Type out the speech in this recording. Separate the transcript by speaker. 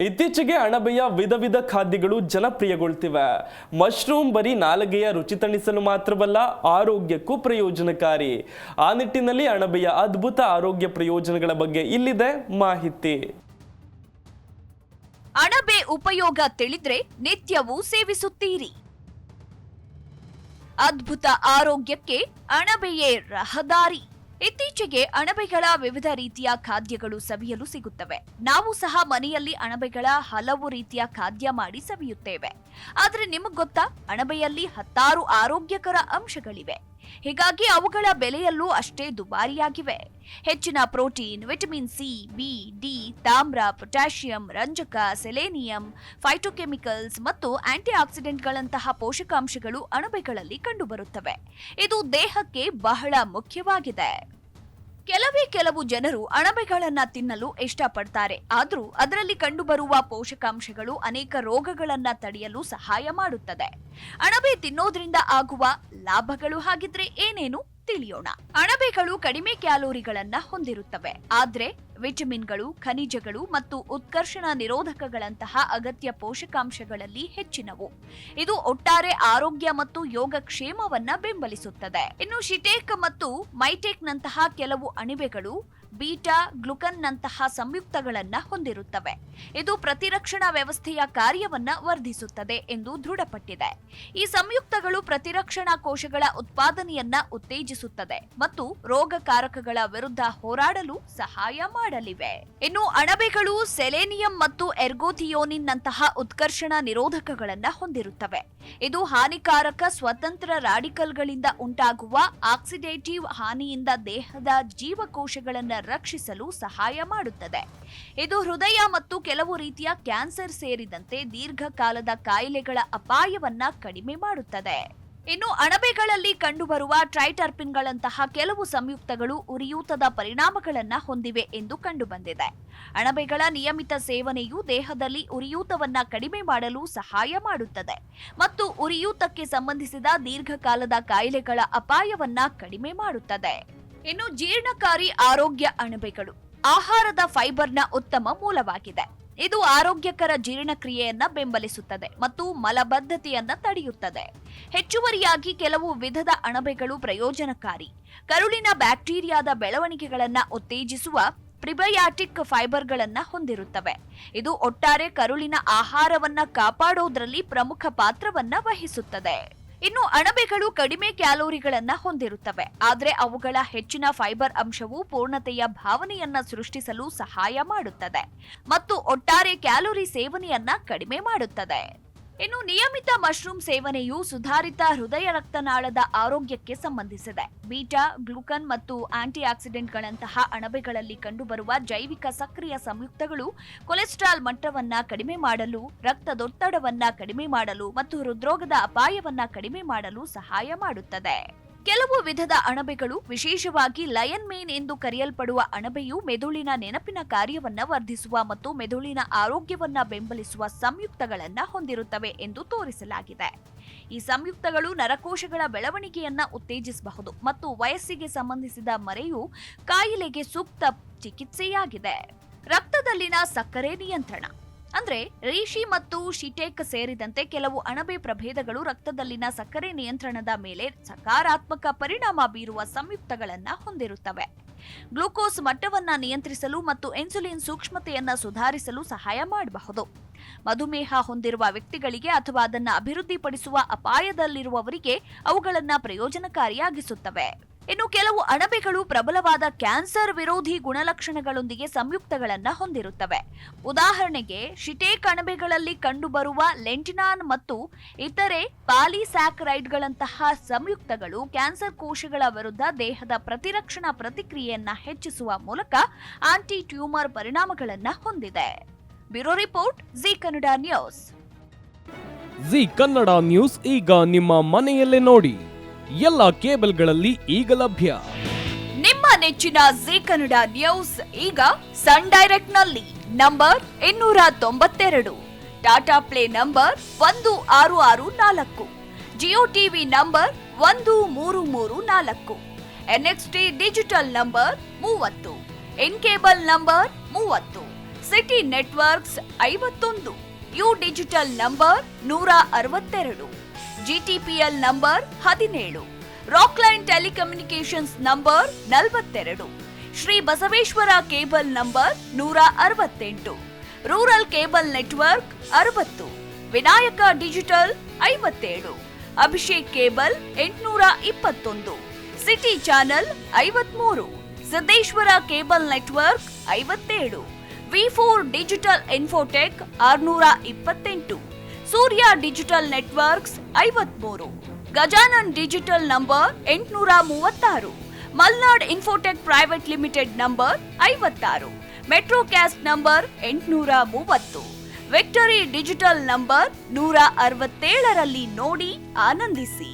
Speaker 1: ಇತ್ತೀಚೆಗೆ ಅಣಬೆಯ ವಿಧ ಖಾದ್ಯಗಳು ಜನಪ್ರಿಯಗೊಳ್ತಿವೆ. ಮಶ್ರೂಮ್ ಬರೀ ನಾಲಿಗೆಯ ರುಚಿ ತಣಿಸಲು ಮಾತ್ರವಲ್ಲ, ಆರೋಗ್ಯಕ್ಕೂ ಪ್ರಯೋಜನಕಾರಿ. ಆ ನಿಟ್ಟಿನಲ್ಲಿ ಅಣಬೆಯ ಅದ್ಭುತ ಆರೋಗ್ಯ ಪ್ರಯೋಜನಗಳ ಬಗ್ಗೆ ಇಲ್ಲಿದೆ ಮಾಹಿತಿ.
Speaker 2: ಅಣಬೆ ಉಪಯೋಗ ತಿಳಿದ್ರೆ ನಿತ್ಯವೂ ಸೇವಿಸುತ್ತೀರಿ. ಅದ್ಭುತ ಆರೋಗ್ಯಕ್ಕೆ ಅಣಬೆಯೇ ರಹದಾರಿ. ಇತ್ತೀಚೆಗೆ ಅಣಬೆಗಳ ವಿವಿಧ ರೀತಿಯ ಖಾದ್ಯಗಳು ಸವಿಯಲು ಸಿಗುತ್ತವೆ. ನಾವು ಸಹ ಮನೆಯಲ್ಲಿ ಅಣಬೆಗಳ ಹಲವು ರೀತಿಯ ಖಾದ್ಯ ಮಾಡಿ ಸವಿಯುತ್ತೇವೆ. ಆದರೆ ನಿಮಗೆ ಗೊತ್ತಾ, ಅಣಬೆಯಲ್ಲಿ 10 ಆರೋಗ್ಯಕರ ಅಂಶಗಳಿವೆ. ಹೀಗಾಗಿ ಅವುಗಳ ಬೆಲೆಯಲ್ಲೂ ಅಷ್ಟೇ ದುಬಾರಿಯಾಗಿವೆ. ಹೆಚ್ಚಿನ protein, vitamin C, B, D, ತಾಮ್ರ, ಪೊಟ್ಯಾಷಿಯಂ, ರಂಜಕ, ಸೆಲೆನಿಯಂ, ಫೈಟೋಕೆಮಿಕಲ್ಸ್ ಮತ್ತು ಆಂಟಿ ಆಕ್ಸಿಡೆಂಟ್ಗಳಂತಹ ಪೋಷಕಾಂಶಗಳು ಅಣಬೆಗಳಲ್ಲಿ ಕಂಡುಬರುತ್ತವೆ. ಇದು ದೇಹಕ್ಕೆ ಬಹಳ ಮುಖ್ಯವಾಗಿದೆ. ಕೆಲವು ಜನರು ಅಣಬೆಗಳನ್ನ ತಿನ್ನಲು ಇಷ್ಟಪಡ್ತಾರೆ. ಆದರೂ ಅದರಲ್ಲಿ ಕಂಡುಬರುವ ಪೋಷಕಾಂಶಗಳು ಅನೇಕ ರೋಗಗಳನ್ನ ತಡೆಯಲು ಸಹಾಯ ಮಾಡುತ್ತದೆ. ಅಣಬೆ ತಿನ್ನೋದ್ರಿಂದ ಆಗುವ ಲಾಭಗಳು ಹಾಗಿದ್ರೆ ಏನೇನು ತಿಳಿಯೋಣ. ಅಣಬೆಗಳು ಕಡಿಮೆ ಕ್ಯಾಲೋರಿಗಳನ್ನ ಹೊಂದಿರುತ್ತವೆ, ಆದ್ರೆ ವಿಟಮಿನ್ಗಳು, ಖನಿಜಗಳು ಮತ್ತು ಉತ್ಕರ್ಷಣ ನಿರೋಧಕಗಳಂತಹ ಅಗತ್ಯ ಪೋಷಕಾಂಶಗಳಲ್ಲಿ ಹೆಚ್ಚಿನವು. ಇದು ಒಟ್ಟಾರೆ ಆರೋಗ್ಯ ಮತ್ತು ಯೋಗಕ್ಷೇಮವನ್ನ ಬೆಂಬಲಿಸುತ್ತದೆ. ಇನ್ನು ಶಿಟೇಕ್ ಮತ್ತು ಮೈಟೇಕ್ ನಂತಹ ಕೆಲವು ಅಣಬೆಗಳು ಬೀಟಾ ಗ್ಲುಕನ್ ನಂತಹ ಸಂಯುಕ್ತಗಳನ್ನ ಹೊಂದಿರುತ್ತವೆ. ಇದು ಪ್ರತಿರಕ್ಷಣಾ ವ್ಯವಸ್ಥೆಯ ಕಾರ್ಯವನ್ನ ವರ್ಧಿಸುತ್ತದೆ ಎಂದು ದೃಢಪಟ್ಟಿದೆ. ಈ ಸಂಯುಕ್ತಗಳು ಪ್ರತಿರಕ್ಷಣಾ ಕೋಶಗಳ ಉತ್ಪಾದನೆಯನ್ನ ಉತ್ತೇಜಿಸುತ್ತದೆ ಮತ್ತು ರೋಗಕಾರಕಗಳ ವಿರುದ್ಧ ಹೋರಾಡಲು ಸಹಾಯ ಮಾಡಲಿವೆ. ಇನ್ನು ಅಣಬೆಗಳು ಸೆಲೆನಿಯಂ ಮತ್ತು ಎರ್ಗೋಥಿಯೋನಿನ್ ನಂತಹ ಉತ್ಕರ್ಷಣ ನಿರೋಧಕಗಳನ್ನ ಹೊಂದಿರುತ್ತವೆ. ಇದು ಹಾನಿಕಾರಕ ಸ್ವತಂತ್ರ ರಾಡಿಕಲ್ಗಳಿಂದ ಉಂಟಾಗುವ ಆಕ್ಸಿಡೇಟಿವ್ ಹಾನಿಯಿಂದ ದೇಹದ ಜೀವಕೋಶಗಳನ್ನು ರಕ್ಷಿಸಲು ಸಹಾಯ ಮಾಡುತ್ತದೆ. ಇದು ಹೃದಯ ಮತ್ತು ಕೆಲವು ರೀತಿಯ ಕ್ಯಾನ್ಸರ್ ಸೇರಿದಂತೆ ದೀರ್ಘಕಾಲದ ಕಾಯಿಲೆಗಳ ಅಪಾಯವನ್ನ ಕಡಿಮೆ ಮಾಡುತ್ತದೆ. ಇನ್ನು ಅಣಬೆಗಳಲ್ಲಿ ಕಂಡುಬರುವ ಟ್ರೈಟರ್ಪಿನ್ಗಳಂತಹ ಕೆಲವು ಸಂಯುಕ್ತಗಳು ಉರಿಯೂತದ ಪರಿಣಾಮಗಳನ್ನ ಹೊಂದಿವೆ ಎಂದು ಕಂಡುಬಂದಿದೆ. ಅಣಬೆಗಳ ನಿಯಮಿತ ಸೇವನೆಯು ದೇಹದಲ್ಲಿ ಉರಿಯೂತವನ್ನ ಕಡಿಮೆ ಮಾಡಲು ಸಹಾಯ ಮಾಡುತ್ತದೆ ಮತ್ತು ಉರಿಯೂತಕ್ಕೆ ಸಂಬಂಧಿಸಿದ ದೀರ್ಘಕಾಲದ ಕಾಯಿಲೆಗಳ ಅಪಾಯವನ್ನ ಕಡಿಮೆ ಮಾಡುತ್ತದೆ. ಇನ್ನು ಜೀರ್ಣಕಾರಿ ಆರೋಗ್ಯ ಅಣಬೆಗಳು ಆಹಾರದ ಫೈಬರ್ನ ಉತ್ತಮ ಮೂಲವಾಗಿದೆ. ಇದು ಆರೋಗ್ಯಕರ ಜೀರ್ಣಕ್ರಿಯೆಯನ್ನ ಬೆಂಬಲಿಸುತ್ತದೆ ಮತ್ತು ಮಲಬದ್ಧತೆಯನ್ನ ತಡೆಯುತ್ತದೆ. ಹೆಚ್ಚುವರಿಯಾಗಿ ಕೆಲವು ವಿಧದ ಅಣಬೆಗಳು ಪ್ರಯೋಜನಕಾರಿ ಕರುಳಿನ ಬ್ಯಾಕ್ಟೀರಿಯಾದ ಬೆಳವಣಿಗೆಗಳನ್ನ ಉತ್ತೇಜಿಸುವ ಪ್ರಿಬಯಾಟಿಕ್ ಫೈಬರ್ಗಳನ್ನ ಹೊಂದಿರುತ್ತವೆ. ಇದು ಒಟ್ಟಾರೆ ಕರುಳಿನ ಆಹಾರವನ್ನ ಕಾಪಾಡೋದ್ರಲ್ಲಿ ಪ್ರಮುಖ ಪಾತ್ರವನ್ನ ವಹಿಸುತ್ತದೆ. ಇನ್ನು ಅಣಬೆಗಳು ಕಡಿಮೆ ಕ್ಯಾಲೋರಿಗಳನ್ನ ಹೊಂದಿರುತ್ತವೆ, ಆದರೆ ಅವುಗಳ ಹೆಚ್ಚಿನ ಫೈಬರ್ ಅಂಶವು ಪೂರ್ಣತೆಯ ಭಾವನೆಯನ್ನ ಸೃಷ್ಟಿಸಲು ಸಹಾಯ ಮಾಡುತ್ತದೆ ಮತ್ತು ಒಟ್ಟಾರೆ ಕ್ಯಾಲೋರಿ ಸೇವನೆಯನ್ನ ಕಡಿಮೆ ಮಾಡುತ್ತದೆ. ಇನ್ನು ನಿಯಮಿತ ಮಶ್ರೂಮ್ ಸೇವನೆಯು ಸುಧಾರಿತ ಹೃದಯ ರಕ್ತನಾಳದ ಆರೋಗ್ಯಕ್ಕೆ ಸಂಬಂಧಿಸಿದೆ. ಬೀಟಾ ಗ್ಲುಕನ್ ಮತ್ತು ಆಂಟಿ ಆಕ್ಸಿಡೆಂಟ್ಗಳಂತಹ ಅಣಬೆಗಳಲ್ಲಿ ಕಂಡುಬರುವ ಜೈವಿಕ ಸಕ್ರಿಯ ಸಂಯುಕ್ತಗಳು ಕೊಲೆಸ್ಟ್ರಾಲ್ ಮಟ್ಟವನ್ನ ಕಡಿಮೆ ಮಾಡಲು, ರಕ್ತದೊತ್ತಡವನ್ನ ಕಡಿಮೆ ಮಾಡಲು ಮತ್ತು ಹೃದ್ರೋಗದ ಅಪಾಯವನ್ನ ಕಡಿಮೆ ಮಾಡಲು ಸಹಾಯ ಮಾಡುತ್ತದೆ. ಕೆಲವು ವಿಧದ ಅಣಬೆಗಳು, ವಿಶೇಷವಾಗಿ ಲಯನ್ ಮೇನ್ ಎಂದು ಕರೆಯಲ್ಪಡುವ ಅಣಬೆಯು ಮೆದುಳಿನ ನೆನಪಿನ ಕಾರ್ಯವನ್ನ ವರ್ಧಿಸುವ ಮತ್ತು ಮೆದುಳಿನ ಆರೋಗ್ಯವನ್ನ ಬೆಂಬಲಿಸುವ ಸಂಯುಕ್ತಗಳನ್ನ ಹೊಂದಿರುತ್ತವೆ ಎಂದು ತೋರಿಸಲಾಗಿದೆ. ಈ ಸಂಯುಕ್ತಗಳು ನರಕೋಶಗಳ ಬೆಳವಣಿಗೆಯನ್ನ ಉತ್ತೇಜಿಸಬಹುದು ಮತ್ತು ವಯಸ್ಸಿಗೆ ಸಂಬಂಧಿಸಿದ ಮರೆಯು ಕಾಯಿಲೆಗೆ ಸೂಕ್ತ ಚಿಕಿತ್ಸೆಯಾಗಿದೆ. ರಕ್ತದಲ್ಲಿನ ಸಕ್ಕರೆ ನಿಯಂತ್ರಣ ಅಂದ್ರೆ ರೀಶಿ ಮತ್ತು ಶಿಟೇಕ್ ಸೇರಿದಂತೆ ಕೆಲವು ಅಣಬೆ ಪ್ರಭೇದಗಳು ರಕ್ತದಲ್ಲಿನ ಸಕ್ಕರೆ ನಿಯಂತ್ರಣದ ಮೇಲೆ ಸಕಾರಾತ್ಮಕ ಪರಿಣಾಮ ಬೀರುವ ಸಂಯುಕ್ತಗಳನ್ನ ಹೊಂದಿರುತ್ತವೆ. ಗ್ಲೂಕೋಸ್ ಮಟ್ಟವನ್ನ ನಿಯಂತ್ರಿಸಲು ಮತ್ತು ಇನ್ಸುಲಿನ್ ಸೂಕ್ಷ್ಮತೆಯನ್ನ ಸುಧಾರಿಸಲು ಸಹಾಯ ಮಾಡಬಹುದು. ಮಧುಮೇಹ ಹೊಂದಿರುವ ವ್ಯಕ್ತಿಗಳಿಗೆ ಅಥವಾ ಅದನ್ನು ಅಭಿವೃದ್ಧಿಪಡಿಸುವ ಅಪಾಯದಲ್ಲಿರುವವರಿಗೆ ಅವುಗಳನ್ನ ಪ್ರಯೋಜನಕಾರಿಯಾಗಿಸುತ್ತವೆ. ಇನ್ನು ಕೆಲವು ಅಣಬೆಗಳು ಪ್ರಬಲವಾದ ಕ್ಯಾನ್ಸರ್ ವಿರೋಧಿ ಗುಣಲಕ್ಷಣಗಳೊಂದಿಗೆ ಸಂಯುಕ್ತಗಳನ್ನ ಹೊಂದಿರುತ್ತವೆ. ಉದಾಹರಣೆಗೆ ಶಿಟೇಕ್ ಅಣಬೆಗಳಲ್ಲಿ ಕಂಡುಬರುವ ಲೆಂಟಿನಾನ್ ಮತ್ತು ಇತರೆ ಪಾಲಿಸ್ಯಾಕರೈಡ್ಗಳಂತಹ ಸಂಯುಕ್ತಗಳು ಕ್ಯಾನ್ಸರ್ ಕೋಶಗಳ ವಿರುದ್ಧ ದೇಹದ ಪ್ರತಿರಕ್ಷಣಾ ಪ್ರತಿಕ್ರಿಯೆಯನ್ನ ಹೆಚ್ಚಿಸುವ ಮೂಲಕ ಆಂಟಿ ಟ್ಯೂಮರ್ ಪರಿಣಾಮಗಳನ್ನ ಹೊಂದಿದೆ. Bureau report, G Kannada news.
Speaker 3: G Kannada news ಈಗ ನಿಮ್ಮ ಮನೆಯಲ್ಲೇ ನೋಡಿ. ಎಲ್ಲ ಕೇಬಲ್ಗಳಲ್ಲಿ ಈಗ ಲಭ್ಯ.
Speaker 2: ನಿಮ್ಮ ನೆಚ್ಚಿನ ಜಿ ಕನ್ನಡ ನ್ಯೂಸ್ ಈಗ ಸನ್ ಡೈರೆಕ್ಟ್ ನಲ್ಲಿ number 292, Tata play number 1664, Jio TV number 1334, NXT digital number 30, in cable number 30, city networks 51, U digital number 162, GTPL number 17, Rockline telecommunications number 42, Shri Basaveshwara cable number 168, rural cable network 60, Vinayaka digital 57, Abhishek cable 821, city channel 53, Siddeshwara cable network 57, ವಿ4 digital infotech 628, Surya digital networks 53, Gajanan digital number 836, Malnad infotech private limited number 56, Metrocast number 830, Victory digital number 167ರಲ್ಲಿ ನೋಡಿ ಆನಂದಿಸಿ.